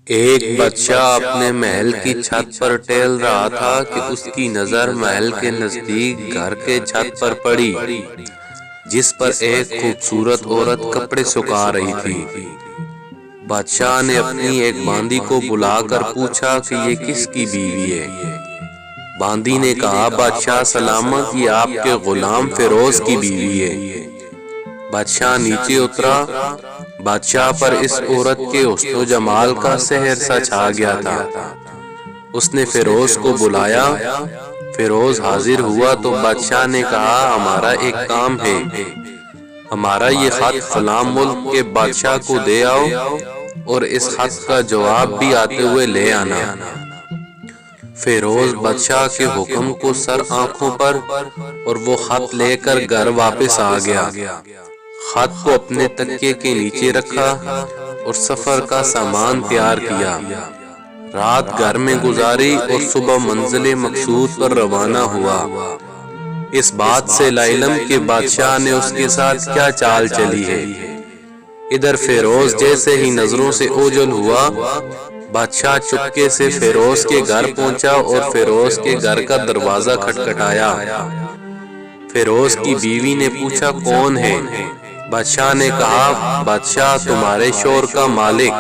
ایک بادشاہ اپنے محل کی چھت پر ٹہل رہا تھا کہ اس کی نظر محل کے نزدیک گھر کے چھت پر پڑی، جس پر ایک خوبصورت عورت کپڑے سکھا رہی تھی۔ بادشاہ نے اپنی ایک باندی کو بلا کر پوچھا کہ یہ کس کی بیوی ہے؟ باندی نے کہا، بادشاہ سلامت، یہ آپ کے غلام فیروز کی بیوی ہے۔ بادشاہ نیچے اترا۔ بادشاہ پر اس عورت کے حسن و جمال کا سحر سا چھا گیا تھا۔ اس نے فیروز کو بلایا۔ فیروز حاضر ہوا تو بادشاہ نے کہا، ہمارا ایک کام ہے، ہمارا یہ خط فلاں ملک کے بادشاہ کو دے آؤ اور اس خط کا جواب بھی آتے ہوئے لے آنا۔ فیروز بادشاہ کے حکم کو سر آنکھوں پر اور وہ خط لے کر گھر واپس آ گیا۔ خط کو اپنے تکیے کے نیچے رکھا اور سفر کا سامان تیار کیا۔ رات گھر میں گزاری اور صبح منزل مقصود پر روانہ ہوا۔ اس بات سے لاعلم کہ بادشاہ نے اس کے ساتھ کیا چال چلی ہے۔ ادھر فیروز جیسے ہی نظروں سے اوجھل ہوا، بادشاہ چپکے سے فیروز کے گھر پہنچا اور فیروز کے گھر کا دروازہ کھٹکھٹایا۔ فیروز کی بیوی نے پوچھا، کون ہے؟ بادشاہ نے کہا، بادشاہ تمہارے شوہر کا مالک۔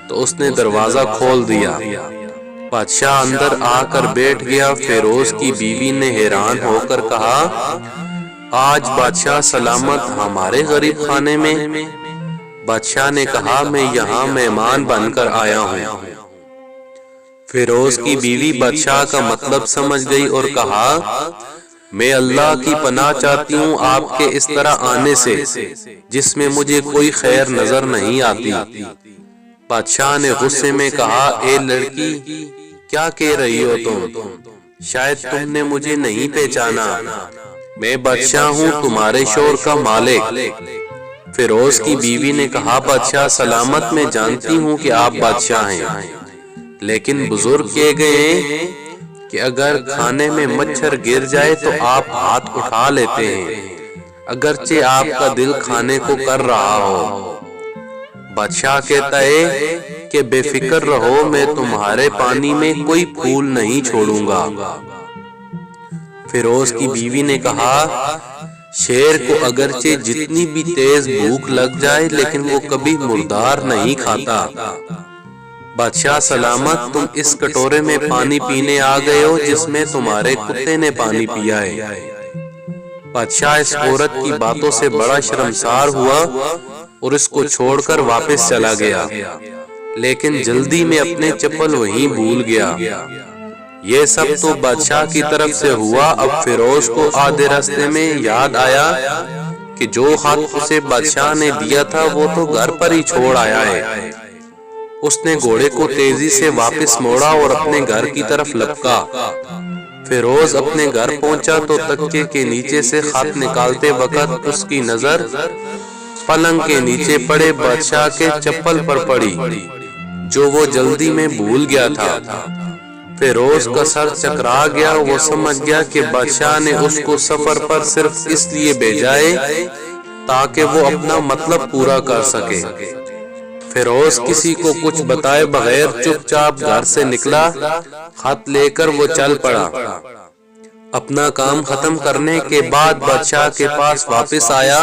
تو اس نے دروازہ کھول دیا۔ بادشاہ اندر آ کر بیٹھ گیا۔ فیروز کی بیوی نے حیران ہو کر کہا، آج بادشاہ سلامت ہمارے غریب خانے میں؟ بادشاہ نے کہا، میں یہاں مہمان بن کر آیا ہوں۔ فیروز کی بیوی بادشاہ کا مطلب سمجھ گئی اور کہا، میں اللہ کی پناہ چاہتی ہوں آپ کے اس طرح آنے سے، جس میں مجھے کوئی خیر نظر نہیں آتی۔ بادشاہ نے غصے میں کہا، اے لڑکی، کیا کہہ رہی ہو تم؟ شاید تم نے مجھے نہیں پہچانا۔ میں بادشاہ ہوں، تمہارے شوہر کا مالک۔ فیروز کی بیوی نے کہا، بادشاہ سلامت، میں جانتی ہوں کہ آپ بادشاہ ہیں، لیکن بزرگ کہہ گئے ہیں کہ اگر کھانے میں مچھر گر جائے تو آپ ہاتھ اٹھا لیتے ہیں، اگرچہ آپ کا دل کھانے کو کر رہا ہو۔ بادشاہ کہتا ہے کہ بے فکر رہو، میں تمہارے پانی میں کوئی پھول نہیں چھوڑوں گا۔ فیروز کی بیوی نے کہا، شیر کو اگرچہ جتنی بھی تیز بھوک لگ جائے لیکن وہ کبھی مردار نہیں کھاتا۔ بادشاہ سلامت، تم اس کٹورے میں پانی پینے آ گئے ہو جس میں تمہارے کتے نے پانی پیا ہے۔ بادشاہ اس عورت کی باتوں سے بڑا شرمسار ہوا اور اس کو چھوڑ کر واپس چلا گیا، لیکن جلدی میں اپنے چپل وہیں بھول گیا۔ یہ سب تو بادشاہ کی طرف سے ہوا۔ اب فیروز کو آدھے راستے میں یاد آیا کہ جو خط اسے بادشاہ نے دیا تھا وہ تو گھر پر ہی چھوڑ آیا ہے۔ اس نے گھوڑے کو تیزی سے واپس موڑا اور اپنے گھر کی طرف لپکا۔ فیروز اپنے گھر پہنچا تو تکیے کے نیچے سے خط نکالتے وقت اس کی نظر پلنگ کے نیچے پڑے بادشاہ کے چپل پر پڑی، جو وہ جلدی میں بھول گیا تھا۔ فیروز کا سر چکرا گیا۔ وہ سمجھ گیا کہ بادشاہ نے اس کو سفر پر صرف اس لیے بھیجا ہے تاکہ وہ اپنا مطلب پورا کر سکے۔ فیروز کسی کو کچھ بتائے بغیر چپ چاپ گھر سے نکلا۔ خط لے کر وہ چل پڑا۔ اپنا کام ختم کرنے کے بعد بادشاہ کے پاس واپس آیا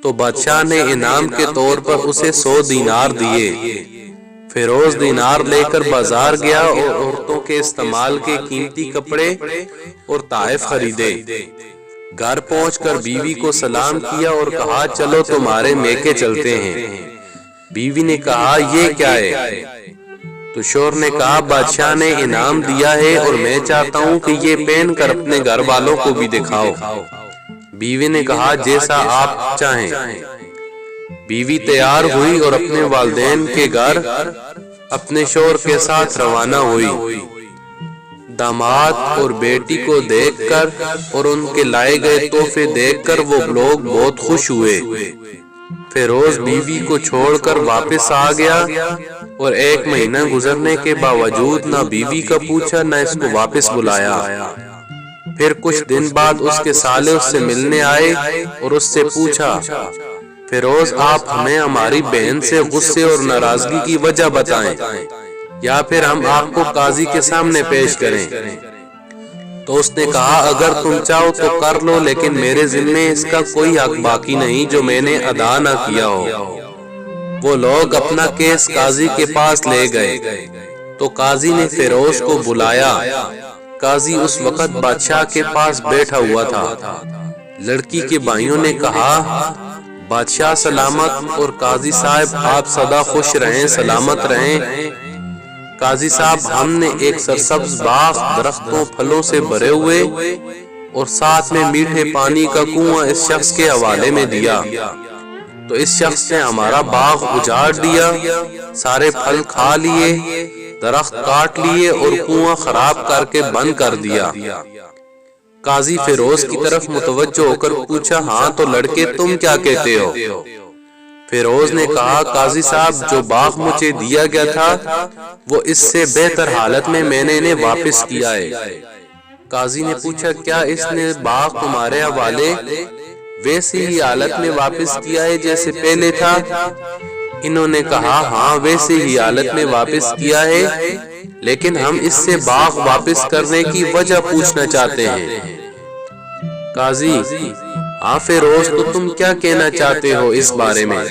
تو بادشاہ نے انعام کے طور پر اسے 100 دینار دیے۔ فیروز دینار لے کر بازار گیا اور عورتوں کے استعمال کے قیمتی کپڑے اور تحائف خریدے۔ گھر پہنچ کر بیوی کو سلام کیا اور کہا، چلو تمہارے میکے چلتے ہیں۔ بیوی نے کہا، یہ کیا ہے؟ تو شوہر نے کہا، بادشاہ نے انعام دیا ہے اور میں چاہتا ہوں کہ یہ پہن کر اپنے گھر والوں کو بھی دکھاؤ۔ بیوی نے کہا، جیسا آپ چاہیں۔ بیوی تیار ہوئی اور اپنے والدین کے گھر اپنے شوہر کے ساتھ روانہ ہوئی۔ داماد اور بیٹی کو دیکھ کر اور ان کے لائے گئے تحفے دیکھ کر وہ لوگ بہت خوش ہوئے۔ فیروز بیوی کو چھوڑ کر واپس آ گیا اور 1 مہینہ گزرنے کے باوجود نہ بیوی کا پوچھا نہ اس کو واپس بلایا۔ پھر کچھ دن بعد اس کے سالے اس سے ملنے آئے اور اس سے پوچھا، فیروز آپ ہمیں ہماری بہن سے غصے اور ناراضگی کی وجہ بتائیں یا پھر ہم آپ کو قاضی کے سامنے پیش کریں۔ تو اس نے کہا اگر تم چاہو تو کر لو، لیکن میرے ذمے اس کا کوئی حق باقی نہیں جو میں نے ادا نہ کیا ہو۔ وہ لوگ اپنا کیس قاضی کے پاس لے گئے تو قاضی نے فیروز کو بلایا۔ قاضی اس وقت بادشاہ کے پاس بیٹھا ہوا تھا۔ لڑکی کے بھائیوں نے کہا بادشاہ سلامت اور قاضی صاحب آپ سدا خوش رہیں، سلامت رہیں۔ قاضی صاحب ہم نے ایک سرسبز باغ درختوں پھلوں سے بھرے ہوئے اور ساتھ میں میٹھے پانی کا کنواں اس شخص کے حوالے میں دیا، تو اس شخص نے ہمارا باغ اجاڑ دیا، سارے پھل کھا لیے، درخت کاٹ لیے اور کنواں خراب کر کے بند کر دیا۔ قاضی فیروز کی طرف متوجہ ہو کر پوچھا ہاں تو لڑکے تم کیا کہتے ہو؟ فیروز نے کہا قاضی صاحب جو باغ مجھے دیا گیا تھا وہ اس سے بہتر حالت میں نے انہیں واپس کیا ہے۔ قاضی نے پوچھا کیا اس نے باغ تمہارے حوالے ویسی ہی حالت میں واپس کیا ہے جیسے پہلے تھا؟ انہوں نے کہا ہاں ویسے ہی حالت میں واپس کیا ہے، لیکن ہم اس سے باغ واپس کرنے کی وجہ پوچھنا چاہتے ہیں۔ قاضی ہاں فیروز تو تم کیا کہنا چاہتے ہو اس بارے میں؟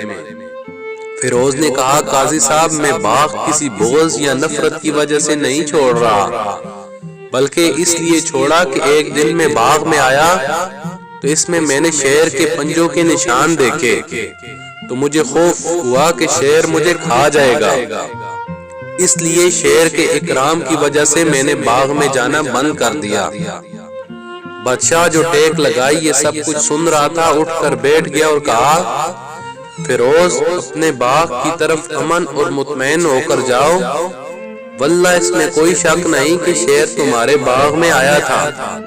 فیروز نے کہا قاضی صاحب میں باغ کسی بغض یا نفرت کی وجہ سے نہیں چھوڑ رہا، بلکہ اس لیے چھوڑا کہ ایک دن میں باغ میں آیا تو اس میں نے شیر کے پنجوں کے نشان دیکھے، تو مجھے خوف ہوا کہ شیر مجھے کھا جائے گا، اس لیے شیر کے اکرام کی وجہ سے میں نے باغ میں جانا بند کر دیا۔ بادشاہ جو ٹیک لگائی یہ سب کچھ سن رہا تھا اٹھ کر بیٹھ گیا اور کہا فیروز اپنے باغ کی طرف امن اور مطمئن ہو کر جاؤ، واللہ اس میں کوئی شک نہیں کہ شیر تمہارے باغ میں آیا تھا،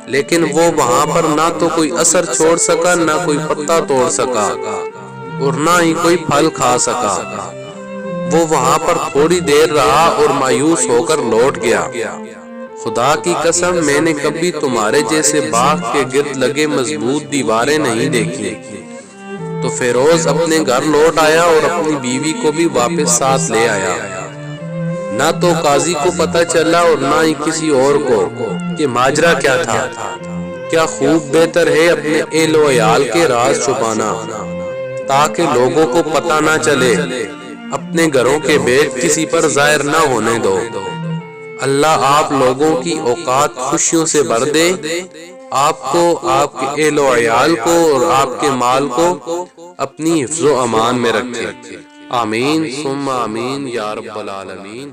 لیکن وہ وہاں پر نہ تو کوئی اثر چھوڑ سکا، نہ کوئی پتا توڑ سکا اور نہ ہی کوئی پھل کھا سکا۔ وہ وہاں پر تھوڑی دیر رہا اور مایوس ہو کر لوٹ گیا۔ خدا کی قسم میں نے کبھی تمہارے جیسے باغ کے گرد لگے مضبوط دیواریں نہیں دیکھی۔ تو فیروز اپنے گھر لوٹ آیا اور اپنی بیوی کو بھی واپس ساتھ لے آیا۔ نہ تو قاضی کو پتہ چلا اور نہ ہی کسی اور کو کہ ماجرا کیا تھا۔ کیا خوب بہتر ہے اپنے اہل و عیال کے راز چھپانا تاکہ لوگوں کو پتہ نہ چلے، اپنے گھروں کے بیت کسی پر ظاہر نہ ہونے دو۔ اللہ آپ لوگوں کی اوقات خوشیوں سے بھر دے، آپ کو، آپ کے اہل و عیال کو اور آپ کے مال کو اپنی حفظ و امان میں رکھے۔ آمین ثم آمین یا رب العالمین۔